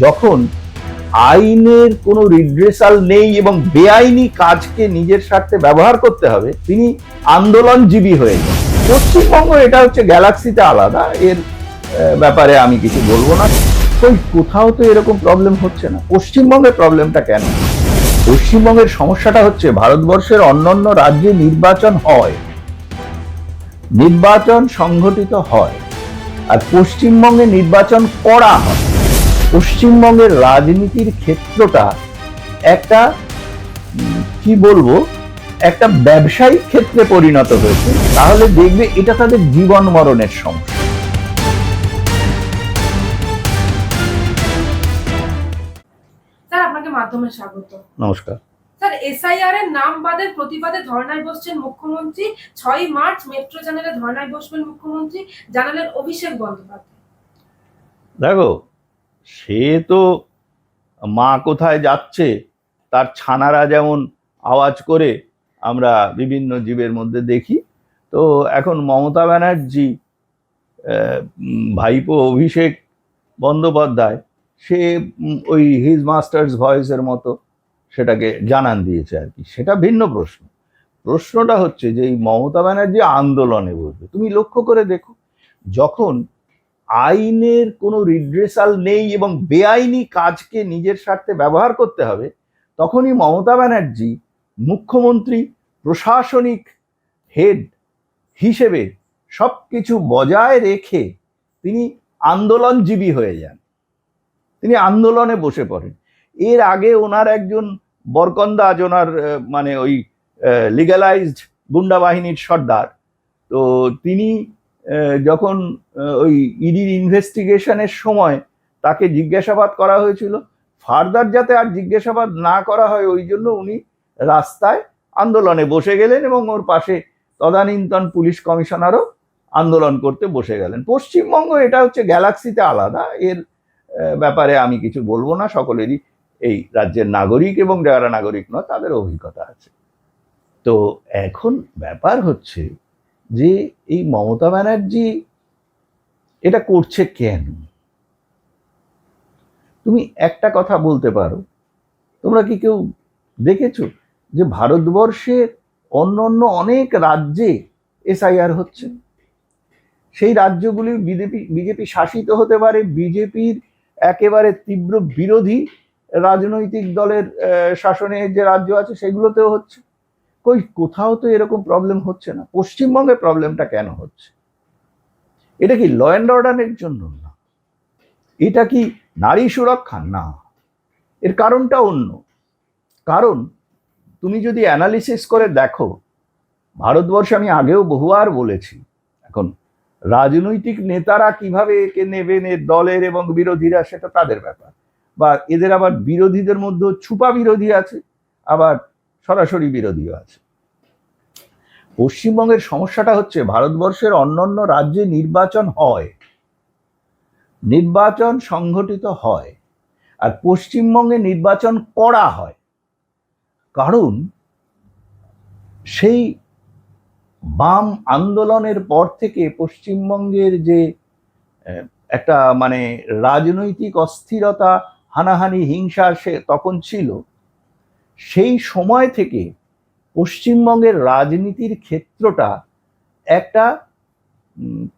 যখন আইনের কোনো রিড্রেসাল নেই এবং বেআইনি কাজকে নিজের স্বার্থে ব্যবহার করতে হবে, তিনি আন্দোলনজীবী হয়ে যান। পশ্চিমবঙ্গ এটা হচ্ছে গ্যালাক্সিতে আলাদা, এর ব্যাপারে আমি কিছু বলবো না। কোথাও তো এরকম প্রবলেম হচ্ছে না, পশ্চিমবঙ্গের প্রবলেমটা কেন? পশ্চিমবঙ্গের সমস্যাটা হচ্ছে ভারতবর্ষের অন্যান্য রাজ্যে নির্বাচন হয়, নির্বাচন সংগঠিত হয়, আর পশ্চিমবঙ্গে নির্বাচন করা হয়। পশ্চিমবঙ্গের রাজনীতির ক্ষেত্রটা একটা কি বলবো, একটা ব্যবসায়িক ক্ষেত্রে পরিণত হয়েছে। তাহলে দেখবে এটা তাদের জীবন মরণের সমস্যা। স্যার, আপনাকে মাধ্যমে স্বাগত। নমস্কার স্যার, এসআইআর এর নাম বাদের প্রতিবাদে ধর্নায় বসছেন মুখ্যমন্ত্রী। 6 মার্চ মেট্রো চ্যানেলে ধর্নায় বসবেন মুখ্যমন্ত্রী, জানালেন অভিষেক বন্দ্যোপাধ্যায়। দেখো, সে তো মা কোথায় যাচ্ছে তার ছানারা যেমন আওয়াজ করে আমরা বিভিন্ন জীবের মধ্যে দেখি, তো এখন মমতা ব্যানার্জি ভাইপো অভিষেক বন্দ্যোপাধ্যায় সে ওই হিজ মাস্টার্স ভয়েসের মতো সেটাকে জানান দিয়েছে আর কি। সেটা ভিন্ন প্রশ্ন। প্রশ্নটা হচ্ছে যে এই মমতা ব্যানার্জি আন্দোলনে বসবে। তুমি লক্ষ্য করে দেখো, যখন আইনের কোনো রিড্রেসাল নেই এবং বেআইনি কাজকে নিজের স্বার্থে ব্যবহার করতে হবে, তখনই মমতা ব্যানার্জি মুখ্যমন্ত্রী, প্রশাসনিক হেড হিসেবে সব কিছু বজায় রেখে তিনি আন্দোলনজীবী হয়ে যান, তিনি আন্দোলনে বসে পড়েন। এর আগে ওনার একজন বরকন্দাজ, ওনার মানে ওই লিগালাইজড গুন্ডা বাহিনীর সর্দার, তো তিনি যখন ওই ইডির ইনভেস্টিগেশনের সময় তাকে জিজ্ঞাসাবাদ করা হয়েছিল, ফার্দার যাতে আর জিজ্ঞাসাবাদ না করা হয় ওই জন্য উনি রাস্তায় আন্দোলনে বসে গেলেন এবং ওর পাশে তদানীন্তন পুলিশ কমিশনারও আন্দোলন করতে বসে গেলেন। পশ্চিমবঙ্গ এটা হচ্ছে গ্যালাক্সিতে আলাদা, এর ব্যাপারে আমি কিছু বলবো না। সকলেরই এই রাজ্যের নাগরিক এবং যারা নাগরিক নয় তাদের অভিজ্ঞতা আছে। তো এখন ব্যাপার হচ্ছে যে এই মমতা ব্যানার্জি এটা করছে কেন? তুমি একটা কথা বলতে পারো, তোমরা কি কেউ দেখেছো যে ভারতবর্ষের অন্য অন্য অনেক রাজ্যে এসআইআর হচ্ছে? সেই রাজ্যগুলি বিজেপি শাসিত হতে পারে, বিজেপির একেবারে তীব্র বিরোধী রাজনৈতিক দলের শাসনে যে রাজ্য আছে সেগুলোতেও হচ্ছে। কোথাও তো এরকম প্রবলেম হচ্ছে না, পশ্চিমবঙ্গে প্রবলেমটা কেন হচ্ছে? এটা কি ল অ্যান্ড অর্ডারের জন্য না, এটা কি নারী সুরক্ষা না, এর কারণটা অন্য কারণ। তুমি যদি অ্যানালিসিস করে দেখো, ভারতবর্ষে আমি আগেও বহুবার বলেছি, এখন রাজনৈতিক নেতারা কিভাবে একে নেবেন, এর দলের এবং বিরোধীরা, সেটা তাদের ব্যাপার। বা এদের আবার বিরোধীদের মধ্যে ছুপা বিরোধী আছে, আবার সরাসরি বিরোধীও আছে। পশ্চিমবঙ্গের সমস্যাটা হচ্ছে ভারতবর্ষের অন্যান্য রাজ্যে নির্বাচন হয়, নির্বাচন সংগঠিত হয়, আর পশ্চিমবঙ্গে নির্বাচন করা হয়। কারণ সেই বাম আন্দোলনের পর থেকে পশ্চিমবঙ্গের যে একটা মানে রাজনৈতিক অস্থিরতা, হানাহানি, হিংসা সে তখন ছিল, সেই সময় থেকে পশ্চিমবঙ্গের রাজনীতির ক্ষেত্রটা একটা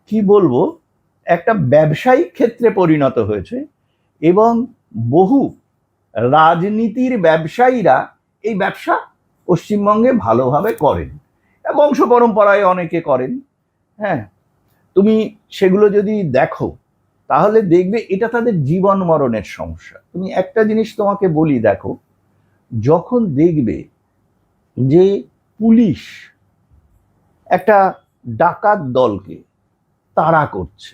কি বলবো, একটা ব্যবসায়িক ক্ষেত্রে পরিণত হয়েছে এবং বহু রাজনীতির ব্যবসায়ীরা এই ব্যবসা পশ্চিমবঙ্গে ভালোভাবে করেন, বংশ পরম্পরায় অনেকে করেন। হ্যাঁ, তুমি সেগুলো যদি দেখো তাহলে দেখবে এটা তাদের জীবন মরণের সমস্যা। তুমি একটা জিনিস তোমাকে বলি, দেখো, যখন দেখবে যে পুলিশ একটা ডাকাত দলকে তাড়া করছে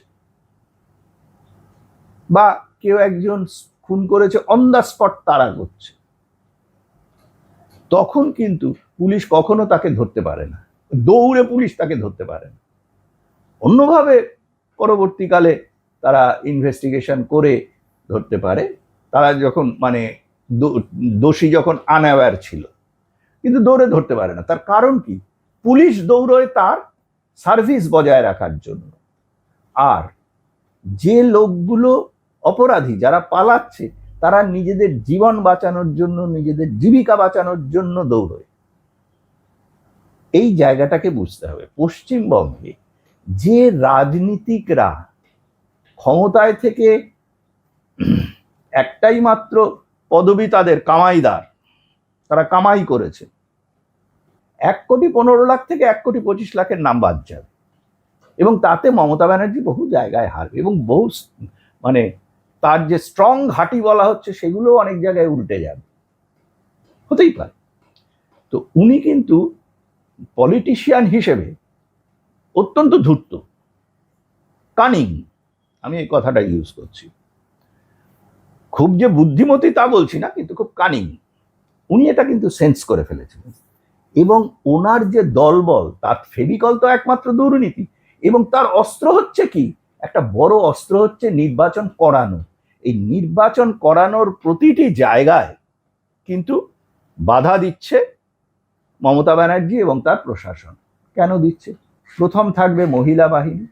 বা কেউ একজন খুন করেছে, অন দ্য স্পট তাড়া করছে, তখন কিন্তু পুলিশ কখনো তাকে ধরতে পারে না, দৌড়ে পুলিশ তাকে ধরতে পারে না। অন্যভাবে পরবর্তীকালে তারা ইনভেস্টিগেশন করে ধরতে পারে, তারা যখন মানে দোষী যখন আনঅ্যাওয়্যার ছিল, কিন্তু দৌড়ে ধরতে পারে না। তার কারণ কি? পুলিশ দৌড়য় তার সার্ভিস বজায় রাখার জন্য। আর যে লোকগুলো অপরাধী যারা পালাচ্ছে তারা নিজেদের জীবন বাঁচানোর জন্য, নিজেদের জীবিকা বাঁচানোর জন্য দৌড়য়। এই জায়গাটাকে বুঝতে হবে। পশ্চিমবঙ্গে যে রাজনীতিকরা ক্ষমতায় থেকে একটাই মাত্র পদবি তাদের কামাইদার, তারা কামাই করেছে, 1,15,00,000 থেকে 1,25,00,000 নাম বাদ যাবে, এবং তাতে মমতা ব্যানার্জি বহু জায়গায় হারবে, এবং বহু মানে তার যে স্ট্রং ঘাঁটি বলা হচ্ছে সেগুলো অনেক জায়গায় উল্টে যাবে, হতেই পারে। তো উনি কিন্তু পলিটিশিয়ান হিসেবে অত্যন্ত ধূর্ত, কানিং, আমি এই কথাটা ইউজ করছি, খুব যে বুদ্ধিমতী তা বলছি না, কিন্তু খুব কানিং। উনি এটা কিন্তু সেন্স করে ফেলেছিলেন, এবং ওনার যে দলবল, তার ফেভিকল তো একমাত্র দুর্নীতি, এবং তার অস্ত্র হচ্ছে কি, একটা বড় অস্ত্র হচ্ছে নির্বাচন করানো। এই নির্বাচন করানোর প্রতিটি জায়গায় কিন্তু বাধা দিচ্ছে মমতা ব্যানার্জি এবং তার প্রশাসন। কেন দিচ্ছে? প্রথম থাকবে মহিলা বাহিনী,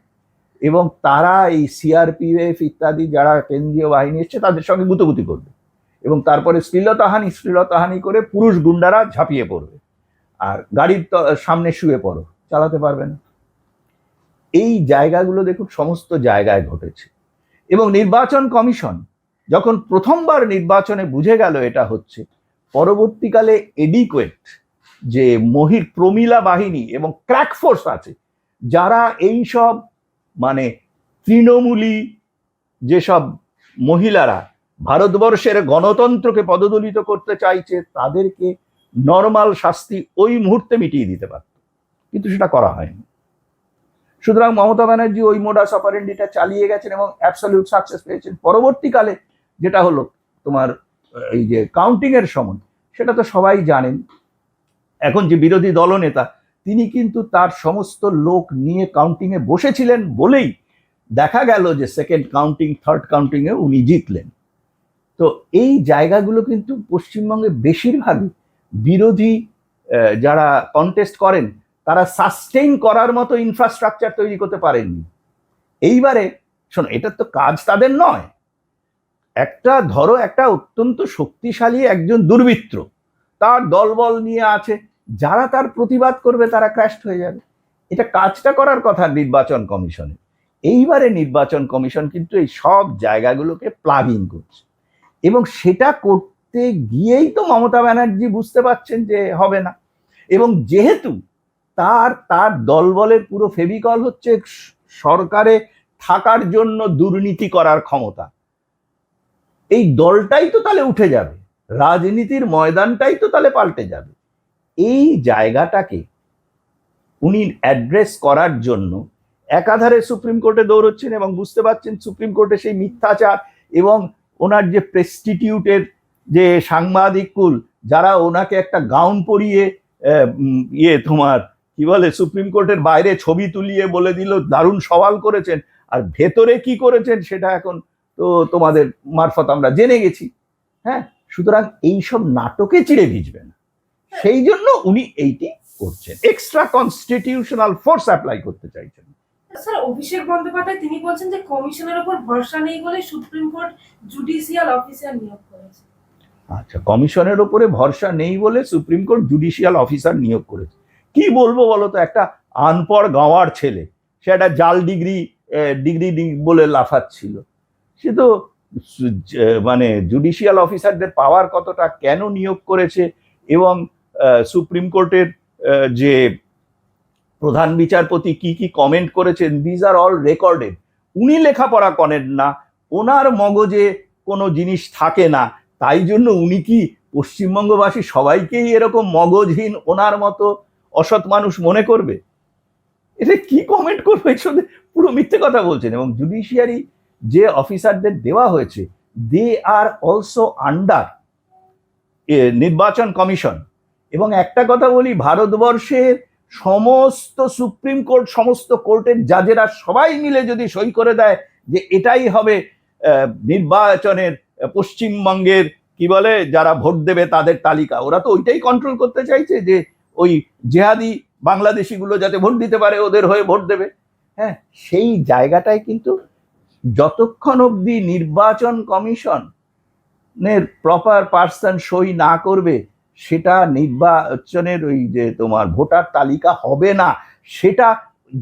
এবং তারা এই সিআরপিএফ ইত্যাদি যারা কেন্দ্রীয় বাহিনী এসছে তাদের সঙ্গে গুতোগুতি করবে, এবং তারপরে শ্লীলতাহানি করে পুরুষ গুন্ডারা ঝাঁপিয়ে পড়বে, আর গাড়ির সামনে শুয়ে পড়ো, চালাতে পারবে না। এই জায়গাগুলো দেখুন সমস্ত জায়গায় ঘটেছে। এবং নির্বাচন কমিশন যখন প্রথমবার নির্বাচনে বুঝে গেল এটা হচ্ছে, পরবর্তীকালে এডিকুয়েট যে প্রমিলা বাহিনী এবং ক্র্যাক ফোর্স আছে, যারা এই সব মানে তৃণমূলী যেসব মহিলারা ভারতবর্ষের গণতন্ত্রকে পদদলিত করতে চাইছে, তাদেরকে নর্মাল শাস্তি ওই মুহূর্তে মিটিয়ে দিতে পারত, কিন্তু সেটা করা হয়নি। সুতরাং মমতা ব্যানার্জি ওই মোডাস অপারেন্ডিটা চালিয়ে গেছেন এবং অ্যাবসলিউট সাকসেস পেয়েছেন। পরবর্তীকালে যেটা হলো তোমার এই যে কাউন্টিং এর সময়, সেটা তো সবাই জানেন, এখন যে বিরোধী দলনেতা তিনি কিন্তু তার সমস্ত লোক নিয়ে কাউন্টিং এ বসেছিলেন বলেই দেখা গেল যে সেকেন্ড কাউন্টিং, থার্ড কাউন্টিং এ উনি জিতলেন। তো এই জায়গাগুলো কিন্তু পশ্চিমবঙ্গে বেশিরভাগই বিরোধী যারা কন্টেস্ট করেন তারা সাস্টেইন করার মতো ইনফ্রাস্ট্রাকচার তৈরি করতে পারেননি। এইবারে শোনো, এটা তো কাজ তাদের নয়। ধরো একটা অত্যন্ত শক্তিশালী একজন দুর্বৃত্ত তার দলবল নিয়ে আছে, যারা তার প্রতিবাদ করবে তারা ক্র্যাশড হয়ে যাবে। এটা কাজটা করার কথা নির্বাচন কমিশনের। এইবারে নির্বাচন কমিশন কিন্তু এই সব জায়গাগুলোকে প্লাগ ইন করছে, এবং সেটা করতে গিয়েই তো মমতা ব্যানার্জি বুঝতে পারছেন যে হবে না। এবং যেহেতু তার দলবলের পুরো ফেভিকল হচ্ছে সরকারে থাকার জন্য দুর্নীতি করার ক্ষমতা, এই দলটাই তো তাহলে উঠে যাবে, রাজনীতির ময়দানটাই তো তাহলে পাল্টে যাবে। এই জায়গাটাকে উনি অ্যাড্রেস করার জন্য একাধারে সুপ্রিম কোর্টে দৌড়চ্ছেন, এবং বুঝতে পারছেন সুপ্রিম কোর্টে সেই মিথ্যাচার এবং ওনার যে প্রেস্টিটিউটের যে সাংবাদিক কুল, যারা ওনাকে একটা গাউন পরিয়ে তোমার কি বলে সুপ্রিম কোর্টের বাইরে ছবি তুলিয়ে বলে দিল দারুণ সওয়াল করেছেন, আর ভেতরে কি করেছেন সেটা এখন তো তোমাদের মারফত আমরা জেনে গেছি। হ্যাঁ, সুতরাং এইসব নাটকে চিড়ে ভিজবে না, সেই জন্য উনি এইটি করছেন, এক্সট্রা কনস্টিটিউশনাল ফোর্স অ্যাপ্লাই করতে চাইছেন। স্যার, অভিষেক বন্দ্যোপাধ্যায় তিনি বলছেন যে কমিশনের উপর ভরসা নেই বলে সুপ্রিম কোর্ট জুডিশিয়াল অফিসার নিয়োগ করেছে। আচ্ছা, কমিশনের উপরে ভরসা নেই বলে সুপ্রিম কোর্ট জুডিশিয়াল অফিসার নিয়োগ করেছে। কি বলবো বলো তো, একটা আনপড় গাঁওয়ার ছেলে, সে একটা জাল ডিগ্রি বলে লাফাচ্ছিল, সে তো মানে জুডিশিয়াল অফিসারদের পাওয়ার কতটা, কেন নিয়োগ করেছে, এবং সুপ্রিম কোর্টের যে প্রধান বিচারপতি কি কি কমেন্ট করেছেন, দিজ আর অল রেকর্ডেড। উনি লেখাপড়া করেন না, ওনার মগজে কোনো জিনিস থাকে না, তাই জন্য উনি কি পশ্চিমবঙ্গবাসী সবাইকেই এরকম মগজহীন ওনার মতো অসৎ মানুষ মনে করবে? এটা কি কমেন্ট করবে? পুরো মিথ্যে কথা বলছেন। এবং জুডিশিয়ারি যে অফিসারদের দেওয়া হয়েছে, দে আর অলসো আন্ডার নির্বাচন কমিশন। এবং একটা কথা বলি, ভারতবর্ষের সমস্ত সুপ্রিম কোর্ট, সমস্ত কোর্টের জাজেরা সবাই মিলে যদি সই করে দেয় যে এটাই হবে নির্বাচনের পশ্চিমবঙ্গের কি বলে যারা ভোট দেবে তাদের তালিকা, ওরা তো ওইটাই কন্ট্রোল করতে চাইছে যে ওই জেহাদি বাংলাদেশিগুলো যাতে ভোট দিতে পারে, ওদের হয়ে ভোট দেবে। হ্যাঁ, সেই জায়গাটায় কিন্তু যতক্ষণ অবধি নির্বাচন কমিশনের প্রপার পার্সন সই না করবে, সেটা নির্বাচনের ওই যে তোমার ভোটার তালিকা হবে না। সেটা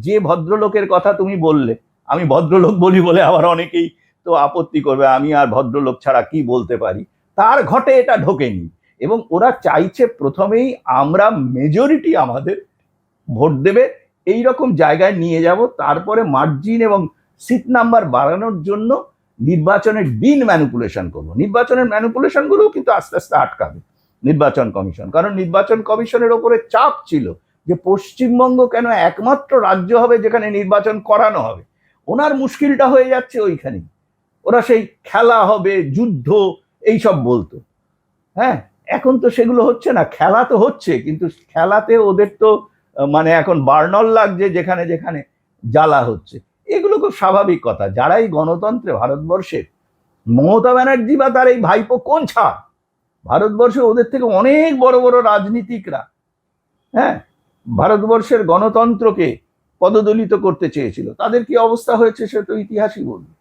যে ভদ্রলোকের কথা তুমি বললে, আমি ভদ্রলোক বলি বলে আবার অনেকেই তো আপত্তি করবে, আমি আর ভদ্রলোক ছাড়া কি বলতে পারি, তার ঘটে এটা ঢোকেনি। এবং ওরা চাইছে প্রথমেই আমরা মেজরিটি আমাদের ভোট দেবে এই রকম জায়গায় নিয়ে যাব, তারপরে মার্জিন এবং সিট নাম্বার বাড়ানোর জন্য নির্বাচনের দিন ম্যানিপুলেশন করবো। নির্বাচনের ম্যানিপুলেশনগুলো কিন্তু আস্তে আস্তে আটকাবে নির্বাচন কমিশন, কারণ নির্বাচন কমিশনের ওপরে চাপ ছিল যে পশ্চিমবঙ্গ কেন একমাত্র রাজ্য হবে যেখানে নির্বাচন করানো হবে। ওনার মুশকিলটা হয়ে যাচ্ছে ওইখানেই। ওরা সেই খেলা হবে, যুদ্ধ, এইসব বলতো। হ্যাঁ, এখন তো সেগুলো হচ্ছে না। খেলা তো হচ্ছে, কিন্তু খেলাতে ওদের তো মানে এখন বার্নল লাগছে যেখানে যেখানে জ্বালা হচ্ছে। এগুলো খুব স্বাভাবিক কথা। যারাই গণতন্ত্রে ভারতবর্ষের, মমতা ব্যানার্জি বা তার এই ভাইপো কোন ছাড়, ভারতবর্ষে ওদের থেকে অনেক বড় বড় রাজনীতিকরা, হ্যাঁ, ভারতবর্ষের গণতন্ত্রকে পদদলিত করতে চেয়েছিল। তাদের কি অবস্থা হয়েছে সে তো ইতিহাসই বলবে।